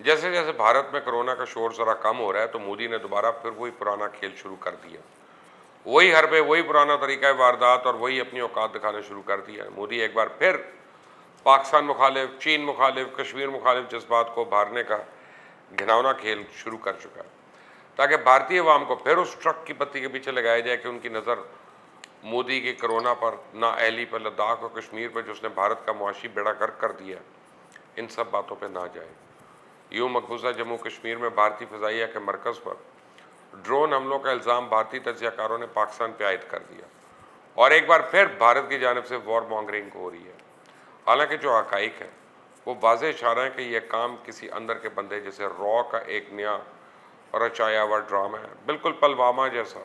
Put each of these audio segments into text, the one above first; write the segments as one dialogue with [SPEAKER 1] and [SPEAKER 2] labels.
[SPEAKER 1] جیسے جیسے بھارت میں کرونا کا شور ذرا کم ہو رہا ہے تو مودی نے دوبارہ پھر وہی پرانا کھیل شروع کر دیا، وہی حربے، وہی پرانا طریقہ واردات اور وہی اپنی اوقات دکھانا شروع کر دیا۔ مودی ایک بار پھر پاکستان مخالف، چین مخالف، کشمیر مخالف جذبات کو ابھارنے کا گھناؤنا کھیل شروع کر چکا ہے، تاکہ بھارتی عوام کو پھر اس ٹرک کی بتی کے پیچھے لگایا جائے کہ ان کی نظر مودی کی کرونا پر، نااہلی پر، لداخ اور کشمیر پر، جس نے بھارت کا معاشی بیڑا غرق کر دیا، ان سب باتوں پہ نہ جائے۔ یوں مقبوضہ جموں کشمیر میں بھارتی فضائیہ کے مرکز پر ڈرون حملوں کا الزام بھارتی تجزیہ کاروں نے پاکستان پہ عائد کر دیا، اور ایک بار پھر بھارت کی جانب سے وار مانگرنگ ہو رہی ہے۔ حالانکہ جو حقائق ہے وہ واضح اشارہ ہے کہ یہ کام کسی اندر کے بندے جیسے را کا ایک نیا رچایا ہوا ڈرامہ ہے، بالکل پلوامہ جیسا۔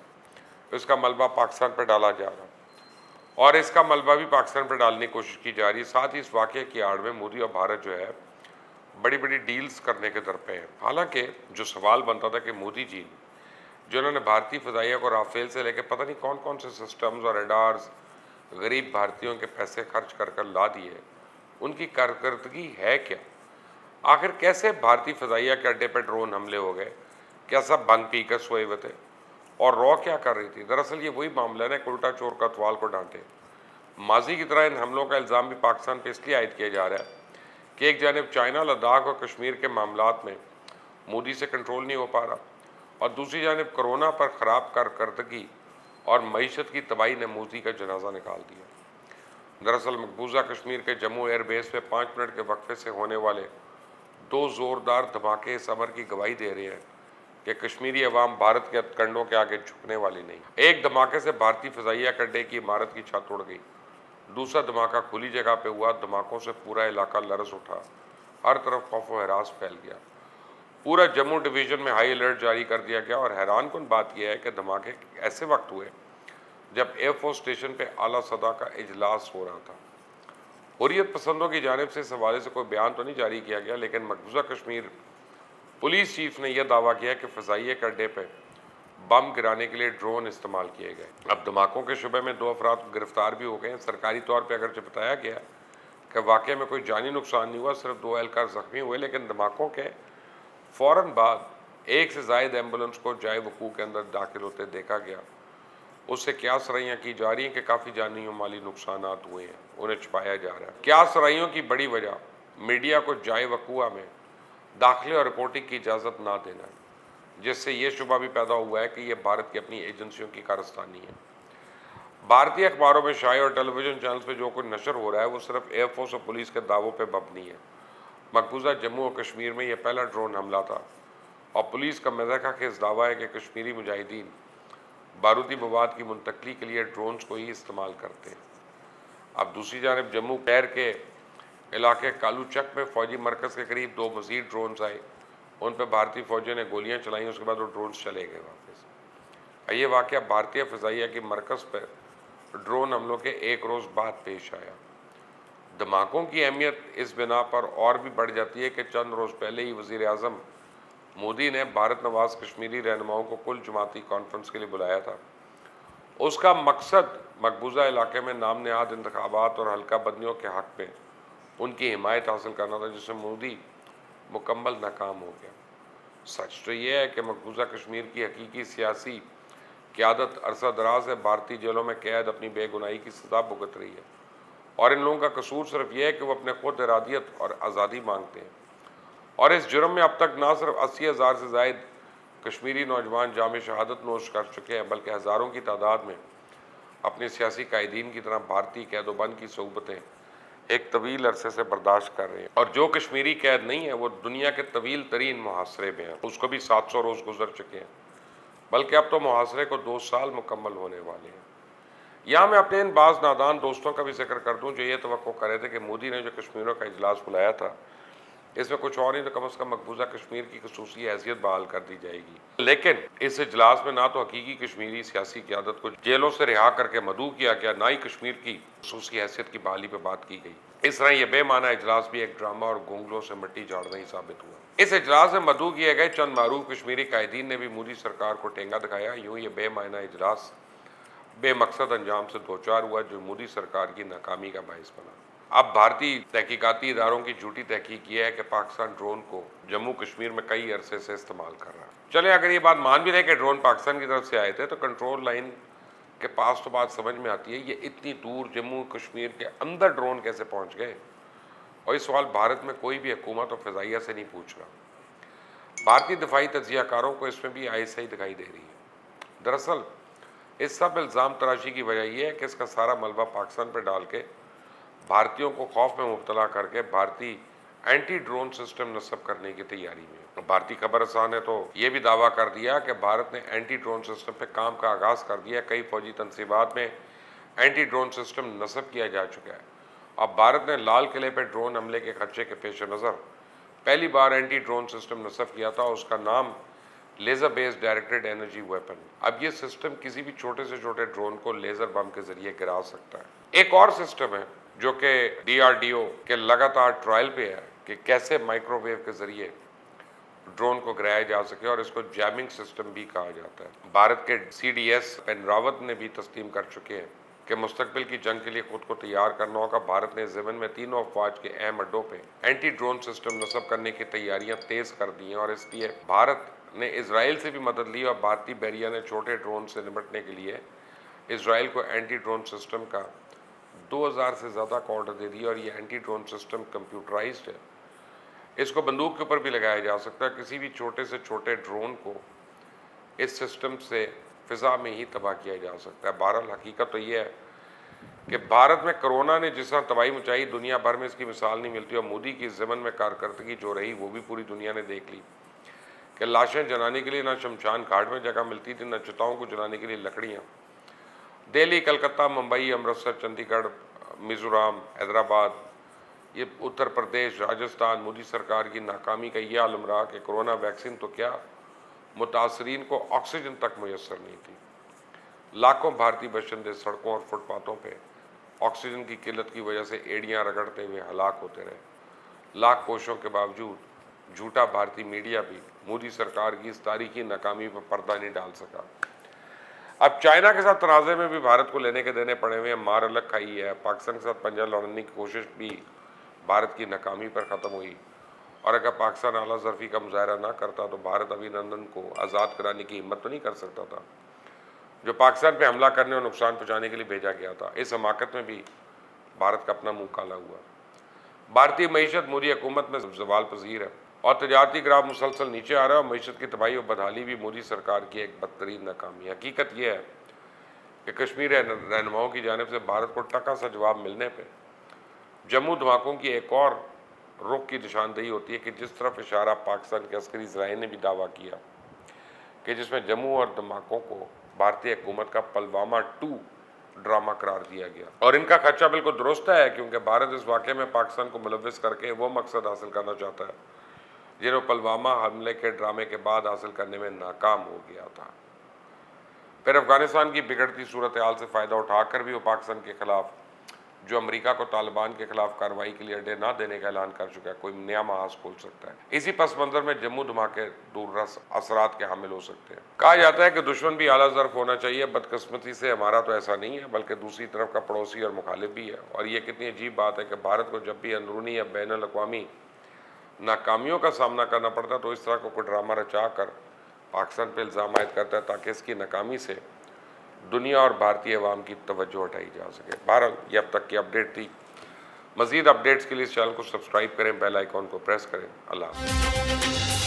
[SPEAKER 1] اس کا ملبہ پاکستان پہ ڈالا جا رہا اور اس کا ملبہ بھی پاکستان پہ ڈالنے کی کوشش کی جا رہی ہے۔ ساتھ ہی اس واقعے کی آڑ میں مودی اور بھارت جو ہے بڑی بڑی ڈیلز کرنے کے در پہ ہیں۔ حالانکہ جو سوال بنتا تھا کہ مودی جی جنہوں نے بھارتی فضائیہ کو رافیل سے لے کے پتہ نہیں کون کون سے سسٹمز اور ریڈارز غریب بھارتیوں کے پیسے خرچ کر کر لا دیے، ان کی کارکردگی ہے کیا؟ آخر کیسے بھارتی فضائیہ کے اڈے پہ ڈرون حملے ہو گئے؟ کیا سب بھنگ پی کر سوئے ہوئے تھے؟ اور را کیا کر رہی تھی؟ دراصل یہ وہی معاملہ ہے کہ الٹا چور کوتوال کو ڈانٹے۔ ماضی کی طرح ان حملوں کا الزام بھی پاکستان پہ اس لیے عائد کیا جا رہا ہے کہ ایک جانب چائنا لداخ اور کشمیر کے معاملات میں مودی سے کنٹرول نہیں ہو پا رہا، اور دوسری جانب کرونا پر خراب کارکردگی اور معیشت کی تباہی نے مودی کا جنازہ نکال دیا۔ دراصل مقبوضہ کشمیر کے جموں ایئر بیس پہ 5 منٹ کے وقفے سے ہونے والے 2 زوردار دھماکے اس امر کی گواہی دے رہے ہیں کہ کشمیری عوام بھارت کے کنڈوں کے آگے جھکنے والی نہیں۔ ایک دھماکے سے بھارتی فضائیہ اڈے کی عمارت کی چھت اڑ گئی، دوسرا دھماکہ کھلی جگہ پہ ہوا۔ دھماکوں سے پورا علاقہ لرز اٹھا، ہر طرف خوف و ہراس پھیل گیا، پورا جموں ڈویژن میں ہائی الرٹ جاری کر دیا گیا۔ اور حیران کن بات یہ ہے کہ دھماکے ایسے وقت ہوئے جب ایئر فورس اسٹیشن پہ اعلیٰ سطح کا اجلاس ہو رہا تھا۔ حریت پسندوں کی جانب سے اس حوالے سے کوئی بیان تو نہیں جاری کیا گیا، لیکن مقبوضہ کشمیر پولیس چیف نے یہ دعویٰ کیا کہ فضائیہ کے اڈے پہ بم گرانے کے لیے ڈرون استعمال کیے گئے۔ اب دھماکوں کے شبے میں 2 افراد گرفتار بھی ہو گئے ہیں۔ سرکاری طور پہ اگرچہ بتایا گیا کہ واقعے میں کوئی جانی نقصان نہیں ہوا، صرف 2 اہلکار زخمی ہوئے، لیکن دھماکوں کے فوراً بعد 1 سے زائد ایمبولنس کو جائے وقوع کے اندر داخل ہوتے دیکھا گیا۔ اس سے قیاس رائیاں کی جا رہی ہیں کہ کافی جانی و مالی نقصانات ہوئے ہیں، انہیں چھپایا جا رہا ہے۔ قیاس رائیوں کی بڑی وجہ میڈیا کو جائے وقوع میں داخلے اور رپورٹنگ کی اجازت نہ دینا ہے، جس سے یہ شبہ بھی پیدا ہوا ہے کہ یہ بھارت کی اپنی ایجنسیوں کی کارستانی ہے۔ بھارتی اخباروں میں شائع اور ٹیلی ویژن چینلز پہ جو کچھ نشر ہو رہا ہے وہ صرف ایئر فورس اور پولیس کے دعووں پہ مبنی ہے۔ مقبوضہ جموں اور کشمیر میں یہ پہلا ڈرون حملہ تھا، اور پولیس کا مضحکہ خیز دعویٰ ہے کہ کشمیری مجاہدین بارودی مواد کی منتقلی کے لیے ڈرونز کو ہی استعمال کرتے ہیں۔ اب دوسری جانب جموں شہر کے علاقے کالو چک میں فوجی مرکز کے قریب 2 مزید ڈرونز آئے، ان پہ بھارتی فوجیوں نے گولیاں چلائیں، اس کے بعد وہ ڈرونز چلے گئے واپس۔ یہ واقعہ بھارتی فضائیہ کی مرکز پر ڈرون حملوں کے 1 روز بعد پیش آیا۔ دھماکوں کی اہمیت اس بنا پر اور بھی بڑھ جاتی ہے کہ چند روز پہلے ہی وزیر اعظم مودی نے بھارت نواز کشمیری رہنماؤں کو کل جماعتی کانفرنس کے لیے بلایا تھا۔ اس کا مقصد مقبوضہ علاقے میں نام نہاد انتخابات اور حلقہ بندیوں کے حق میں ان کی حمایت حاصل کرنا تھا، جس میں مودی مکمل ناکام ہو گیا۔ سچ تو یہ ہے کہ مقبوضہ کشمیر کی حقیقی سیاسی قیادت عرصہ دراز ہے بھارتی جیلوں میں قید اپنی بے گناہی کی سزا بھگت رہی ہے، اور ان لوگوں کا قصور صرف یہ ہے کہ وہ اپنے خود ارادیت اور آزادی مانگتے ہیں۔ اور اس جرم میں اب تک نہ صرف 80,000 سے زائد کشمیری نوجوان جام شہادت نوش کر چکے ہیں، بلکہ ہزاروں کی تعداد میں اپنے سیاسی قائدین کی طرح بھارتی قید و بند کی صعوبتیں ایک طویل عرصے سے برداشت کر رہے ہیں۔ اور جو کشمیری قید نہیں ہے وہ دنیا کے طویل ترین محاصرے میں ہے، اس کو بھی 700 روز گزر چکے ہیں، بلکہ اب تو محاصرے کو 2 سال مکمل ہونے والے ہیں۔ یہاں میں اپنے ان بعض نادان دوستوں کا بھی ذکر کر دوں جو یہ توقع کر رہے تھے کہ مودی نے جو کشمیریوں کا اجلاس بلایا تھا اس میں کچھ اور نہیں تو کم از کم مقبوضہ کشمیر کی خصوصی حیثیت بحال کر دی جائے گی، لیکن اس اجلاس میں نہ تو حقیقی کشمیری سیاسی قیادت کو جیلوں سے رہا کر کے مدعو کیا گیا، نہ ہی کشمیر کی خصوصی حیثیت کی بحالی پہ بات کی گئی۔ اس طرح یہ بے معنی اجلاس بھی ایک ڈرامہ اور گونگلوں سے مٹی جھاڑنا ہی ثابت ہوا۔ اس اجلاس میں مدعو کیے گئے چند معروف کشمیری قائدین نے بھی مودی سرکار کو ٹینگا دکھایا۔ یوں یہ بے معنی اجلاس بے مقصد انجام سے دوچار ہوا جو مودی سرکار کی ناکامی کا باعث بنا۔ اب بھارتی تحقیقاتی اداروں کی جھوٹی تحقیق یہ ہے کہ پاکستان ڈرون کو جموں کشمیر میں کئی عرصے سے استعمال کر رہا ہے۔ چلیں اگر یہ بات مان بھی رہے کہ ڈرون پاکستان کی طرف سے آئے تھے تو کنٹرول لائن کے پاس تو بات سمجھ میں آتی ہے، یہ اتنی دور جموں کشمیر کے اندر ڈرون کیسے پہنچ گئے؟ اور یہ سوال بھارت میں کوئی بھی حکومت اور فضائیہ سے نہیں پوچھ رہا۔ بھارتی دفاعی تجزیہ کاروں کو اس میں بھی آہستہ ہی دکھائی دے رہی ہے۔ دراصل اس سب الزام تراشی کی وجہ یہ ہے کہ اس کا سارا ملبہ پاکستان پہ ڈال کے بھارتیوں کو خوف میں مبتلا کر کے بھارتی اینٹی ڈرون سسٹم نصب کرنے کی تیاری میں۔ بھارتی خبر رساں نے تو یہ بھی دعویٰ کر دیا کہ بھارت نے اینٹی ڈرون سسٹم پہ کام کا آغاز کر دیا، کئی فوجی تنصیبات میں اینٹی ڈرون سسٹم نصب کیا جا چکا ہے۔ اب بھارت نے لال قلعے پہ ڈرون حملے کے خدشے کے پیش نظر پہلی بار اینٹی ڈرون سسٹم نصب کیا تھا، اس کا نام laser based directed energy weapon. اب یہ سسٹم کسی بھی چھوٹے سے چھوٹے ڈرون کو لیزر بم کے ذریعے گرا سکتا ہے۔ ایک اور سسٹم ہے جو کہ DRDO کے لگاتار ٹرائل پہ ہے کہ کیسے مائکرو ویو کے ذریعے ڈرون کو گرایا جا سکے، اور اس کو جیمنگ سسٹم بھی کہا جاتا ہے۔ بھارت کے CDS پین راوت نے بھی تسلیم کر چکے ہیں کہ مستقبل کی جنگ کے لیے خود کو تیار کرنا ہوگا۔ بھارت نے ضمن میں تینوں افواج کے اہم اڈوں پہ اینٹی ڈرون سسٹم نصب کرنے کی تیاریاں تیز کر دی ہیں، اور اس لیے بھارت نے اسرائیل سے بھی مدد لی، اور بھارتی بحریہ نے چھوٹے ڈرون سے نمٹنے کے لیے اسرائیل کو اینٹی ڈرون سسٹم کا 2000 سے زیادہ کا آرڈر دے دیا، اور یہ اینٹی ڈرون سسٹم کمپیوٹرائزڈ ہے۔ اس کو بندوق کے اوپر بھی لگایا جا سکتا ہے، کسی بھی چھوٹے سے چھوٹے ڈرون کو اس سسٹم سے فضا میں ہی تباہ کیا جا سکتا ہے۔ بہرحال حقیقت تو یہ ہے کہ بھارت میں کرونا نے جس طرح تباہی مچائی، دنیا بھر میں اس کی مثال نہیں ملتی، اور مودی کی ضمن میں کارکردگی جو رہی وہ بھی پوری دنیا نے دیکھ لی کہ لاشیں جلانے کے لیے نہ شمشان گھاٹ میں جگہ ملتی تھی، نہ چتاؤں کو جلانے کے لیے لکڑیاں۔ دہلی، کلکتہ، ممبئی، امرتسر، چندی گڑھ، میزورام، حیدرآباد، یہ اتر پردیش، راجستھان، مودی سرکار کی ناکامی کا یہ عالم رہا کہ کرونا ویکسین تو کیا، متاثرین کو آکسیجن تک میسر نہیں تھی۔ لاکھوں بھارتی باشندے سڑکوں اور فٹ پاتھوں پہ آکسیجن کی قلت کی وجہ سے ایڑیاں رگڑتے ہوئے ہلاک ہوتے رہے۔ لاکھ کوششوں کے باوجود جھوٹا بھارتی میڈیا بھی مودی سرکار کی اس تاریخی ناکامی پر پردہ نہیں ڈال سکا۔ اب چائنا کے ساتھ تنازع میں بھی بھارت کو لینے کے دینے پڑے ہوئے ہیں، مار الگ کھائی ہے۔ پاکستان کے ساتھ پنجہ لڑنے کی کوشش بھی بھارت کی ناکامی پر ختم ہوئی، اور اگر پاکستان اعلیٰ ظرفی کا مظاہرہ نہ کرتا تو بھارت ابھی نندن کو آزاد کرانے کی ہمت تو نہیں کر سکتا تھا، جو پاکستان پہ حملہ کرنے اور نقصان پہنچانے کے لیے بھیجا گیا تھا۔ اس حماقت میں بھی بھارت کا اپنا منہ کالا ہوا۔ بھارتی معیشت مودی حکومت میں زوال پذیر ہے، اور تجارتی گراف مسلسل نیچے آ رہا ہے، اور معیشت کی تباہی اور بدحالی بھی مودی سرکار کی ایک بدترین ناکامی ہے۔ حقیقت یہ ہے کہ کشمیر رہنماؤں کی جانب سے بھارت کو ٹکا سا جواب ملنے پہ جموں دھماکوں کی ایک اور رخ کی نشاندہی ہوتی ہے کہ جس طرف اشارہ پاکستان کے عسکری ذرائع نے بھی دعویٰ کیا کہ جس میں جموں اور دھماکوں کو بھارتی حکومت کا پلوامہ 2 ڈرامہ قرار دیا گیا، اور ان کا خدشہ بالکل درست ہے کیونکہ بھارت اس واقعے میں پاکستان کو ملوث کر کے وہ مقصد حاصل کرنا چاہتا ہے جنہیں پلوامہ حملے کے ڈرامے کے بعد حاصل کرنے میں ناکام ہو گیا تھا۔ پھر افغانستان کی بگڑتی صورتحال سے فائدہ اٹھا کر بھی وہ پاکستان کے خلاف، جو امریکہ کو طالبان کے خلاف کارروائی کے لیے اڈے نہ دینے کا اعلان کر چکا ہے، کوئی نیا محاذ کھول سکتا ہے۔ اسی پس منظر میں جموں دھماکے دور رس اثرات کے حامل ہو سکتے ہیں۔ کہا جاتا ہے کہ دشمن بھی اعلیٰ ظرف ہونا چاہیے، بدقسمتی سے ہمارا تو ایسا نہیں ہے، بلکہ دوسری طرف کا پڑوسی اور مخالف بھی ہے۔ اور یہ کتنی عجیب بات ہے کہ بھارت کو جب بھی اندرونی یا بین الاقوامی ناکامیوں کا سامنا کرنا پڑتا ہے تو اس طرح کو کوئی ڈرامہ رچا کر پاکستان پہ الزام عائد کرتا ہے تاکہ اس کی ناکامی سے دنیا اور بھارتی عوام کی توجہ ہٹائی جا سکے۔ بہرحال یہ اب تک کی اپڈیٹ تھی۔ مزید اپڈیٹس کے لیے اس چینل کو سبسکرائب کریں، بیل آئیکن کو پریس کریں۔ اللہ حافظ۔